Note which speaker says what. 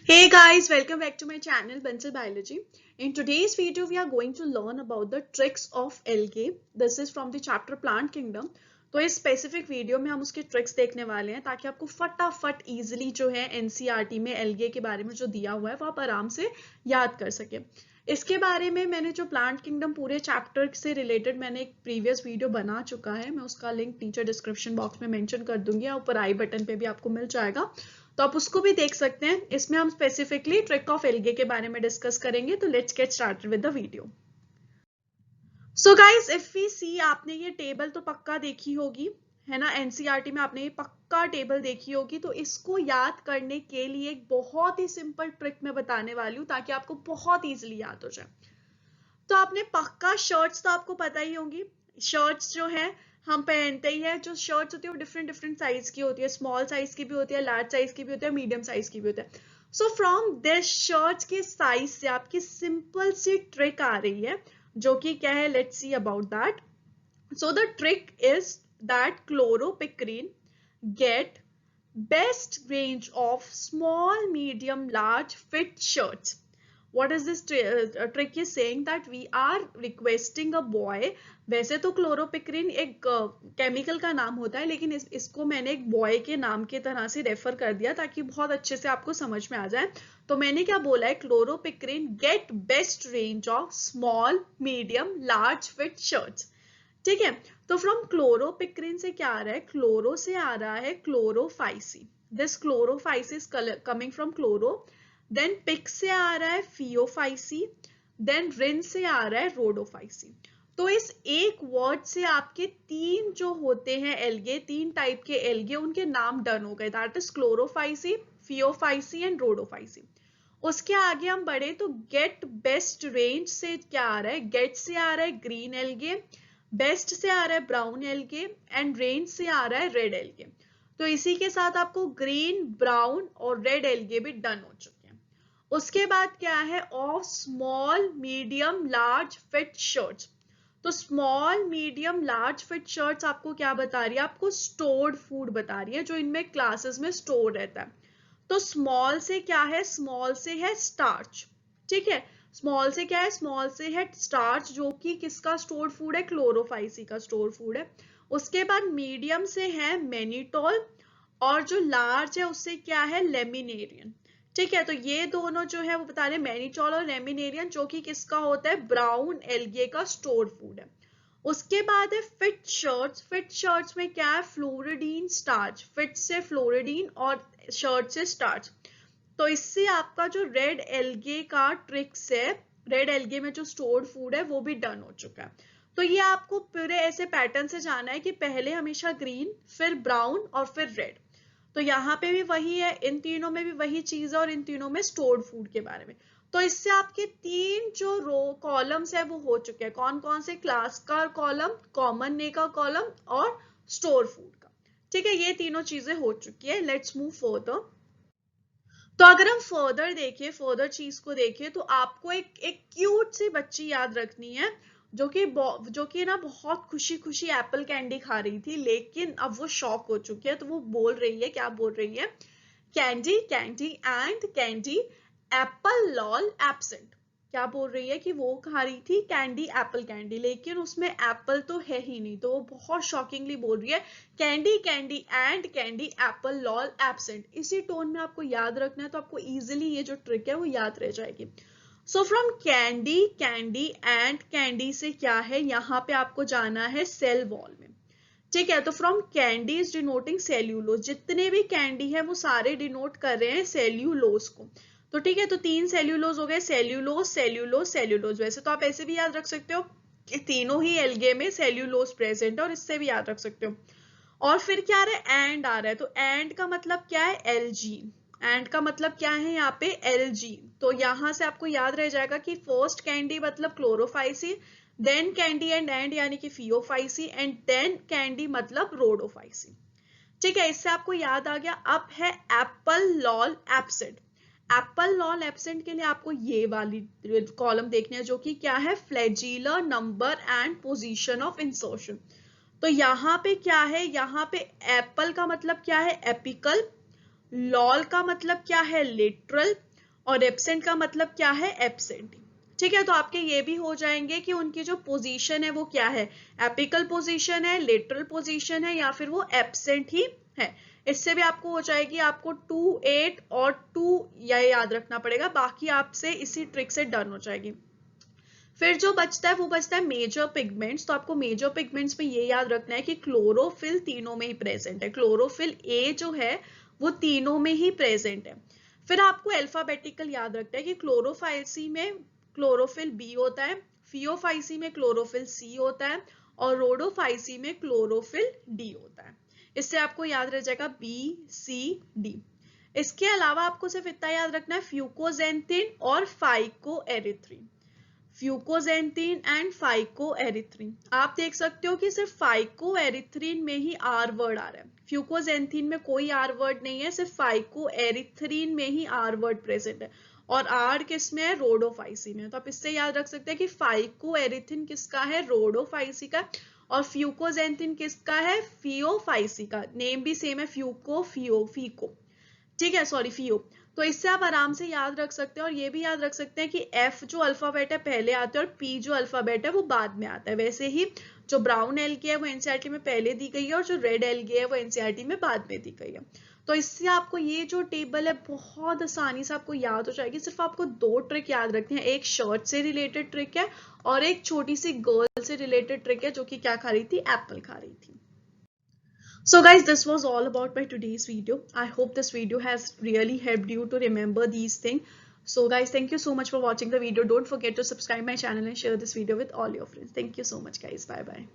Speaker 1: Hey guys, welcome back to my channel Bansal Biology. In today's video, we are going to learn about the tricks of algae. This is from the chapter Plant Kingdom. तो इस specific video में हम उसके tricks देखने वाले हैं ताकि आपको फटाफट इजीली जो है एनसीईआरटी में एल्गे के बारे में जो दिया हुआ है वो आप आराम से याद कर सके। इसके बारे में मैंने जो प्लांट किंगडम पूरे चैप्टर से रिलेटेड मैंने एक प्रीवियस वीडियो बना चुका है। मैं उसका लिंक नीचे डिस्क्रिप्शन बॉक्स में मेंशन कर दूंगी, ऊपर आई बटन पे भी आपको मिल जाएगा, तो आप उसको भी देख सकते हैं। इसमें हम स्पेसिफिकली ट्रिक ऑफ एल्गे के बारे में डिस्कस करेंगे। तो let's get started with the video. So guys, if we see, आपने ये टेबल तो पक्का देखी होगी, है ना। एनसीईआरटी में आपने ये पक्का टेबल देखी होगी। तो इसको याद करने के लिए एक बहुत ही सिंपल ट्रिक मैं बताने वाली हूँ ताकि आपको बहुत इजीली याद हो जाए। तो आपने पक्का शर्ट्स तो आपको पता ही होंगी। शर्ट्स जो है हम पहनते ही है। जो शर्ट्स होती है वो डिफरेंट डिफरेंट साइज की होती है, स्मॉल साइज की भी होती है, लार्ज साइज की भी होती है, मीडियम साइज की भी होती है। सो फ्रॉम दिस शर्ट्स के साइज से आपकी सिंपल सी ट्रिक आ रही है, जो कि क्या है, let's see about that. So the trick is that chloropicrin get best range of small, medium, large fit shirts. What is this trick is saying that we are requesting a boy. वैसे तो chloropicrin एक chemical का नाम होता है, लेकिन इसको मैंने एक बॉय के नाम की तरह से रेफर कर दिया ताकि बहुत अच्छे से आपको समझ में आ जाए। तो मैंने क्या बोला है, chloropicrin get best range of small, medium, large fit shirts. ठीक है। तो फ्रॉम क्लोरोपिक्रीन से क्या आ रहा है, क्लोरो से आ रहा है chlorophyceae. This chlorophyceae coming from chloro. Then pick से आ रहा है फियोफाइसी। देन रिन से आ रहा है रोडोफाइसी। तो इस एक वर्ड से आपके तीन जो होते हैं एल्गे, तीन टाइप के एल्गे, उनके नाम डन हो गए। That is Chlorophyceae, Phaeophyceae and Rhodophyceae. उसके आगे हम बढ़े तो गेट बेस्ट रेंज से क्या आ रहा है, गेट से आ रहा है ग्रीन एल्गे, बेस्ट से आ रहा है ब्राउन एल्गे एंड रेंज से आ रहा है रेड एल्गे। तो इसी के साथ आपको ग्रीन, ब्राउन और रेड एल्गे भी डन हो चुके हैं। उसके बाद क्या है, of small, medium, large fit shirts. तो small, medium, large fit shirts आपको क्या बता रही है, आपको स्टोर्ड फूड बता रही है, जो इनमें क्लासेस में स्टोर रहता है। तो स्मॉल से क्या है, स्मॉल से है स्टार्च। ठीक है, स्मॉल से क्या है, स्मॉल से है स्टार्च, जो कि किसका स्टोर्ड फूड है, क्लोरोफाइसी का स्टोर फूड है। उसके बाद मीडियम से है मेनिटोल, और जो लार्ज है उससे क्या है, लेमिनेरियन। ठीक है, तो ये दोनों जो है वो बता रहे हैं मेनिटोल और लेमिनेरियन, जो कि किसका होता है, ब्राउन एल्गे का स्टोर फूड है। उसके बाद है फिट शर्ट्स। फिट शर्ट्स में क्या है, फ्लोरिडीन स्टार्च। फिट से फ्लोरिडीन और शर्ट से स्टार्च। तो इससे आपका जो रेड एल्गे का ट्रिक्स है, रेड एल्गे में जो स्टोर्ड फूड है वो भी डन हो चुका है। तो ये आपको पूरे ऐसे पैटर्न से जाना है कि पहले हमेशा ग्रीन, फिर ब्राउन और फिर रेड। तो यहाँ पे भी वही है, इन तीनों में भी वही चीज है, और इन तीनों में स्टोर्ड फूड के बारे में। तो इससे आपके तीन जो रो कॉलम्स है वो हो चुके हैं। कौन कौन से, क्लास का कॉलम, कॉमन ने का कॉलम और स्टोर फूड का। ठीक है, ये तीनों चीजें हो चुकी है। Let's move further. तो अगर हम फर्दर देखें, फर्दर चीज को देखें, तो आपको एक क्यूट सी बच्ची याद रखनी है, जो कि ना बहुत खुशी खुशी एप्पल कैंडी खा रही थी, लेकिन अब वो शॉक हो चुकी है। तो वो बोल रही है, क्या बोल रही है, candy candy and candy, Apple lol absent. क्या बोल रही है कि वो खा रही थी कैंडी, एप्पल कैंडी, लेकिन उसमें एप्पल तो है ही नहीं। तो वो बहुत शॉकिंगली बोल रही है, candy candy and candy, Apple lol absent. इसी टोन में आपको याद रखना है, तो आपको इजीली ये जो ट्रिक है वो याद रह जाएगी। So from candy, candy and candy से क्या है, यहाँ पे आपको जाना है सेल वॉल में। ठीक है, तो from candy is denoting cellulose. जितने भी कैंडी है वो सारे डिनोट कर रहे हैं सेल्यूलोज को। तो ठीक है, तो तीन सेल्यूलोज हो गए, सेल्यूलोज, सेल्यूलोज, सेल्यूलोज। वैसे तो आप ऐसे भी याद रख सकते हो कि तीनों ही एल्गे में सेल्यूलोज प्रेजेंट है, और इससे भी याद रख सकते हो। और फिर क्या आ रहा है, एंड आ रहा है। तो एंड का मतलब क्या है, एलजी। एंड का मतलब क्या है यहाँ पे, एलजी। तो यहां से आपको याद रह जाएगा कि फर्स्ट कैंडी मतलब क्लोरोफाइसी, देन कैंडी एंड यानी कि फियोफाइसी, एंड देन कैंडी मतलब रोडोफाइसी। ठीक है, इससे आपको याद आ गया। अब है Apple lol absent. Apple lol absent के लिए आपको ये वाली कॉलम देखनी है, जो कि क्या है, flagellar number and position of insertion. तो यहाँ पे क्या है, यहाँ पे एप्पल का मतलब क्या है, एपिकल, लॉल का मतलब क्या है, लिटरल, और एब्सेंट का मतलब क्या है, एब्सेंट। ठीक है, तो आपके ये भी हो जाएंगे कि उनकी जो पोजीशन है वो क्या है, एपिकल पोजीशन है, लेटरल पोजीशन है, या फिर वो एब्सेंट ही है। इससे भी आपको हो जाएगी, आपको 2, 8 और 2 यह याद रखना पड़ेगा, बाकी आपसे इसी ट्रिक से डन हो जाएगी। फिर जो बचता है वो बचता है मेजर पिगमेंट्स। तो आपको मेजर पिगमेंट्स में ये याद रखना है कि क्लोरोफिल तीनों में ही प्रेजेंट है, क्लोरोफिल ए जो है वो तीनों में ही प्रेजेंट है। फिर आपको अल्फाबेटिकल याद रखना है कि क्लोरोफाइसी में क्लोरोफिल बी होता है, फियोफाइसी में क्लोरोफिल सी होता है, और रोडोफाइसी में क्लोरोफिल डी होता है। इससे आपको याद रह जाएगा बी, सी, डी। इसके अलावा आपको सिर्फ इतना याद रखना है, फ्यूकोजेंथिन और फाइकोएरिथ्रिन, फ्यूकोजेंथिन एंड फाइकोएरिथ्रिन। आप देख सकते हो कि सिर्फ फाइकोएरिथ्रिन में ही आर वर्ड आ रहा है, फ्यूकोजेंथिन में कोई आर वर्ड नहीं है, सिर्फ फाइकोएरिथ्रिन में ही आर वर्ड प्रेजेंट है। और आर किस में है, रोडोफाइसी में। तो आप इससे याद रख सकते हैं कि फाइकोएरिथ्रिन किसका है, रोडोफाइसी का, और फ्यूकोजेंथिन किसका है, फियोफाइसी का। नेम भी सेम है, फ्यूको, फियो, फीको, ठीक है, सॉरी, फियो। तो इससे आप आराम से याद रख सकते हैं। और ये भी याद रख सकते हैं कि एफ जो अल्फाबेट है पहले आता है और पी जो अल्फाबेट है वो बाद में आता है। वैसे ही जो ब्राउन एलगी है वो एनसीईआरटी में पहले दी गई है, और जो रेड एलगी है वो एनसीईआरटी में बाद में दी गई है। तो इससे आपको ये जो टेबल है बहुत आसानी से आपको याद हो जाएगी। सिर्फ आपको 2 ट्रिक याद रखनी है, एक शर्ट से रिलेटेड ट्रिक है और एक छोटी सी गर्ल से रिलेटेड ट्रिक है जो कि क्या खा रही थी, एप्पल खा रही थी। So guys, this was all about my today's video. I hope this video has really helped you to remember these things. So guys, thank you so much for watching the video. Don't forget to subscribe my channel and share this video with all your friends. Thank you so much guys. Bye bye.